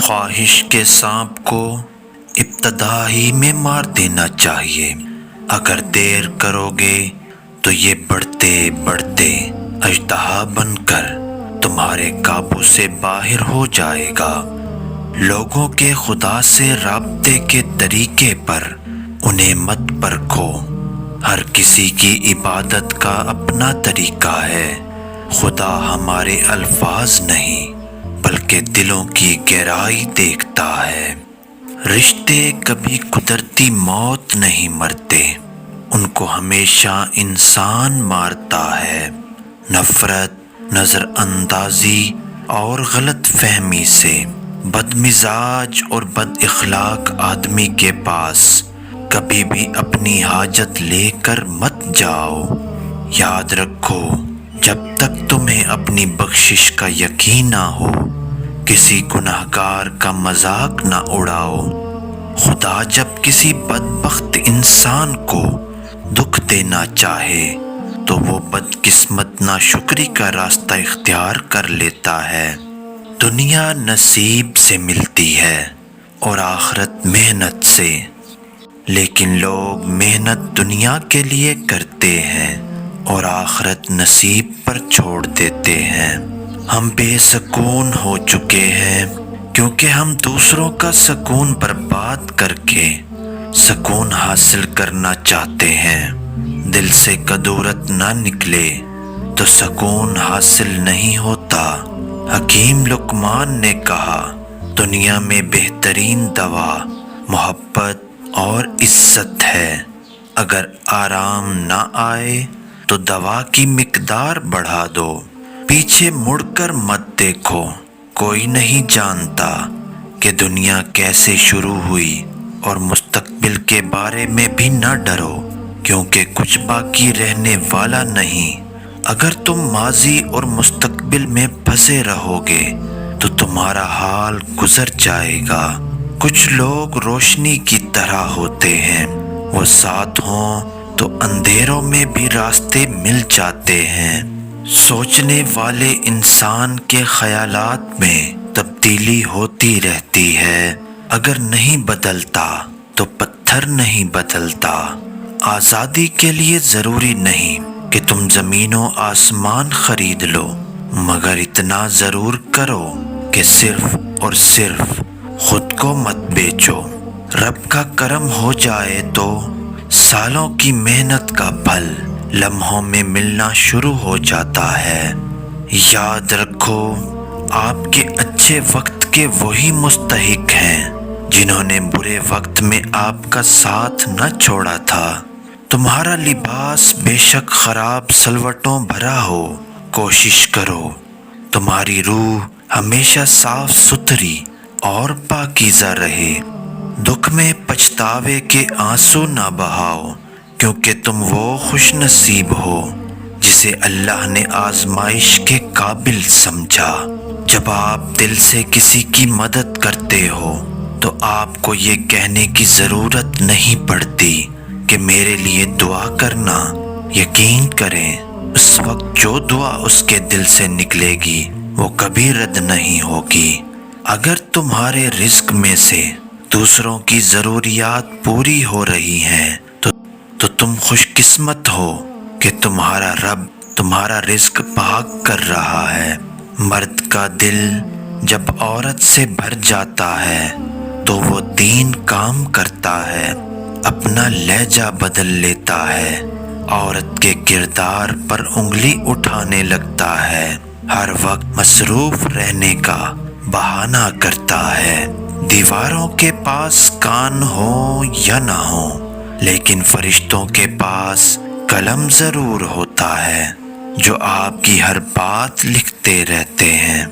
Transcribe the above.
خواہش کے سانپ کو ابتدا ہی میں مار دینا چاہیے۔ اگر دیر کرو گے تو یہ بڑھتے بڑھتے اژدہا بن کر تمہارے قابو سے باہر ہو جائے گا۔ لوگوں کے خدا سے رابطے کے طریقے پر انہیں مت پرکھو۔ ہر کسی کی عبادت کا اپنا طریقہ ہے۔ خدا ہمارے الفاظ نہیں بلکہ دلوں کی گہرائی دیکھتا ہے۔ رشتے کبھی قدرتی موت نہیں مرتے، ان کو ہمیشہ انسان مارتا ہے۔ نفرت، نظر اندازی اور غلط فہمی سے بد مزاج اور بد اخلاق آدمی کے پاس کبھی بھی اپنی حاجت لے کر مت جاؤ۔ یاد رکھو، جب تک تمہیں اپنی بخشش کا یقین نہ ہو، کسی گنہگار کا مذاق نہ اڑاؤ۔ خدا جب کسی بدبخت انسان کو دکھ دینا چاہے تو وہ بدقسمت ناشکری کا راستہ اختیار کر لیتا ہے۔ دنیا نصیب سے ملتی ہے اور آخرت محنت سے، لیکن لوگ محنت دنیا کے لیے کرتے ہیں اور آخرت نصیب پر چھوڑ دیتے ہیں۔ ہم بے سکون ہو چکے ہیں کیونکہ ہم دوسروں کا سکون برباد کر کے سکون حاصل کرنا چاہتے ہیں۔ دل سے کدورت نہ نکلے تو سکون حاصل نہیں ہوتا۔ حکیم لقمان نے کہا، دنیا میں بہترین دوا محبت اور عزت ہے۔ اگر آرام نہ آئے تو دوا کی مقدار بڑھا دو۔ پیچھے مڑ کر مت دیکھو، کوئی نہیں جانتا کہ دنیا کیسے شروع ہوئی، اور مستقبل کے بارے میں بھی نہ ڈرو کیونکہ کچھ باقی رہنے والا نہیں۔ اگر تم ماضی اور مستقبل میں پھنسے رہو گے تو تمہارا حال گزر جائے گا۔ کچھ لوگ روشنی کی طرح ہوتے ہیں، وہ ساتھ ہوں تو اندھیروں میں بھی راستے مل جاتے ہیں۔ سوچنے والے انسان کے خیالات میں تبدیلی ہوتی رہتی ہے۔ اگر نہیں بدلتا تو پتھر نہیں بدلتا۔ آزادی کے لیے ضروری نہیں کہ تم زمین و آسمان خرید لو، مگر اتنا ضرور کرو کہ صرف اور صرف خود کو مت بیچو۔ رب کا کرم ہو جائے تو سالوں کی محنت کا پھل لمحوں میں ملنا شروع ہو جاتا ہے۔ یاد رکھو، آپ کے اچھے وقت کے وہی مستحق ہیں جنہوں نے برے وقت میں آپ کا ساتھ نہ چھوڑا تھا۔ تمہارا لباس بے شک خراب سلوٹوں بھرا ہو، کوشش کرو تمہاری روح ہمیشہ صاف ستھری اور پاکیزہ رہے۔ دکھ میں پچھتاوے کے آنسو نہ بہاؤ، کیونکہ تم وہ خوش نصیب ہو جسے اللہ نے آزمائش کے قابل سمجھا۔ جب آپ دل سے کسی کی مدد کرتے ہو تو آپ کو یہ کہنے کی ضرورت نہیں پڑتی کہ میرے لیے دعا کرنا۔ یقین کریں، اس وقت جو دعا اس کے دل سے نکلے گی وہ کبھی رد نہیں ہوگی۔ اگر تمہارے رزق میں سے دوسروں کی ضروریات پوری ہو رہی ہیں تو تم خوش قسمت ہو کہ تمہارا رب تمہارا رزق پاک کر رہا ہے۔ مرد کا دل جب عورت سے بھر جاتا ہے تو وہ 3 کام کرتا ہے۔ اپنا لہجہ بدل لیتا ہے، عورت کے کردار پر انگلی اٹھانے لگتا ہے، ہر وقت مصروف رہنے کا بہانہ کرتا ہے۔ دیواروں کے پاس کان ہو یا نہ ہو، لیکن فرشتوں کے پاس قلم ضرور ہوتا ہے جو آپ کی ہر بات لکھتے رہتے ہیں۔